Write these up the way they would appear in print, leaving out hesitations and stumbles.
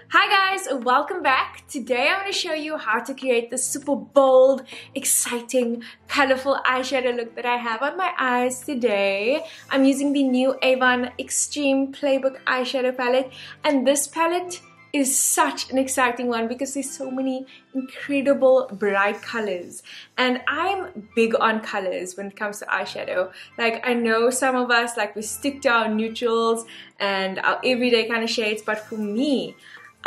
Hi guys, welcome back. Today I'm going to show you how to create this super bold, exciting, colorful eyeshadow look that I have on my eyes today. I'm using the new Avon Extreme Playbook eyeshadow palette, and this palette is such an exciting one because there's so many incredible bright colors, and I'm big on colors when it comes to eyeshadow. Like, I know some of us, like, we stick to our neutrals and our everyday kind of shades, but for me,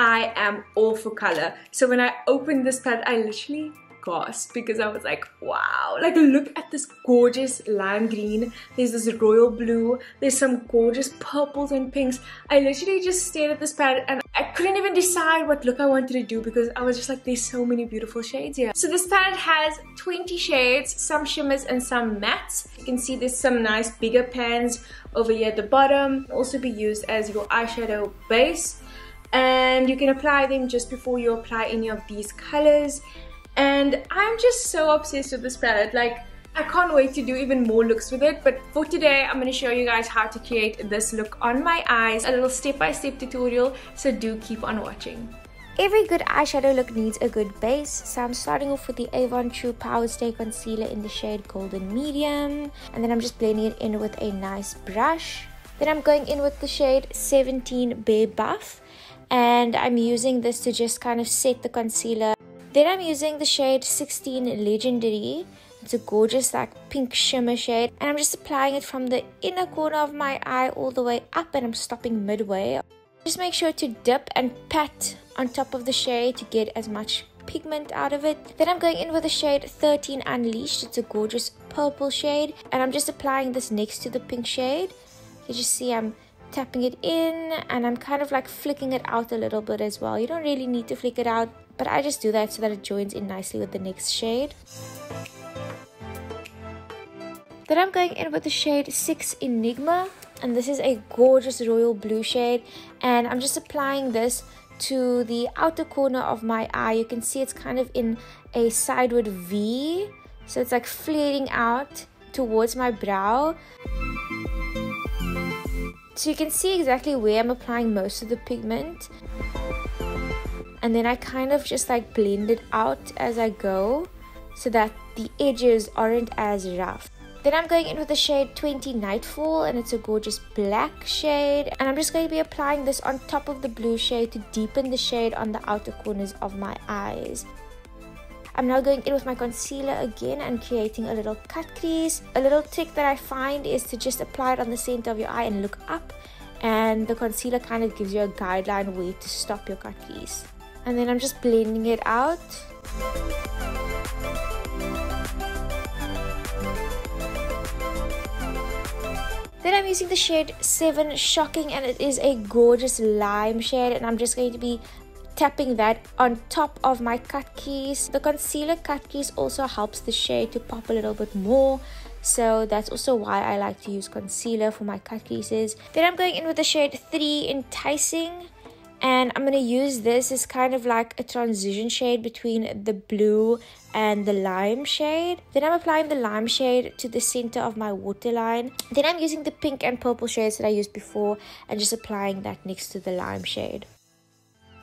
I am all for color. So when I opened this palette, I literally gasped because I was like, wow, like, look at this gorgeous lime green, there's this royal blue, there's some gorgeous purples and pinks. I literally just stared at this palette and I couldn't even decide what look I wanted to do because I was just like, there's so many beautiful shades here. So this palette has 20 shades, some shimmers and some mattes. You can see there's some nice bigger pans over here at the bottom. Also be used as your eyeshadow base, and you can apply them just before you apply any of these colors. And I'm just so obsessed with this palette. Like, I can't wait to do even more looks with it. But for today, I'm going to show you guys how to create this look on my eyes, a little step-by-step tutorial, so do keep on watching. Every good eyeshadow look needs a good base, so I'm starting off with the Avon True Power Stay Concealer in the shade Golden Medium, and then I'm just blending it in with a nice brush. Then I'm going in with the shade 17 Bare Buff, and I'm using this to just kind of set the concealer. Then I'm using the shade 16 Legendary. It's a gorgeous like pink shimmer shade, and I'm just applying it from the inner corner of my eye all the way up, and I'm stopping midway. Just make sure to dip and pat on top of the shade to get as much pigment out of it. Then I'm going in with the shade 13 Unleashed. It's a gorgeous purple shade, and I'm just applying this next to the pink shade. You just see I'm tapping it in, and I'm kind of like flicking it out a little bit as well. You don't really need to flick it out, but I just do that so that it joins in nicely with the next shade. Then I'm going in with the shade 6 Enigma, and this is a gorgeous royal blue shade, and I'm just applying this to the outer corner of my eye. You can see it's kind of in a sideward V, so it's like flaring out towards my brow. So you can see exactly where I'm applying most of the pigment, and then I kind of just like blend it out as I go so that the edges aren't as rough. Then I'm going in with the shade 20 Nightfall, and it's a gorgeous black shade, and I'm just going to be applying this on top of the blue shade to deepen the shade on the outer corners of my eyes. I'm now going in with my concealer again and creating a little cut crease. A little trick that I find is to just apply it on the center of your eye and look up, and the concealer kind of gives you a guideline where to stop your cut crease. And then I'm just blending it out. Then I'm using the shade 7 Shocking, and it is a gorgeous lime shade, and I'm just going to be tapping that on top of my cut crease. The concealer cut crease also helps the shade to pop a little bit more, so that's also why I like to use concealer for my cut creases. Then I'm going in with the shade 3 Enticing, and I'm going to use this as kind of like a transition shade between the blue and the lime shade. Then I'm applying the lime shade to the center of my waterline. Then I'm using the pink and purple shades that I used before and just applying that next to the lime shade.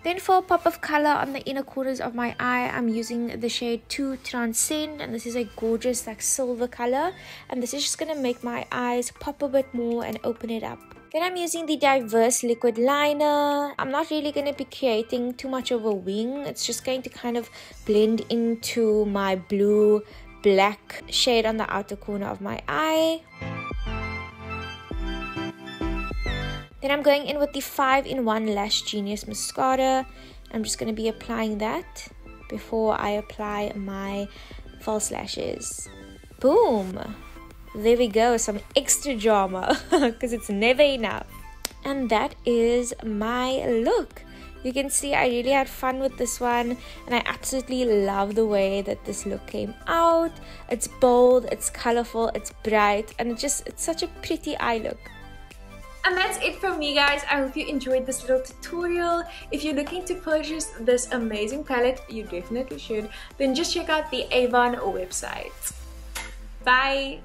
Then for a pop of color on the inner corners of my eye, I'm using the shade 2 Transcend, and this is a gorgeous like silver color, and this is just going to make my eyes pop a bit more and open it up. Then I'm using the Diverse Liquid Liner. I'm not really going to be creating too much of a wing. It's just going to kind of blend into my blue black shade on the outer corner of my eye. Then I'm going in with the 5-in-1 Lash Genius Mascara. I'm just going to be applying that before I apply my false lashes. Boom! There we go, some extra drama because it's never enough. And that is my look. You can see I really had fun with this one, and I absolutely love the way that this look came out. It's bold, it's colorful, it's bright, and it's such a pretty eye look. And that's it from me, guys. I hope you enjoyed this little tutorial. If you're looking to purchase this amazing palette, you definitely should, then just check out the Avon website. Bye!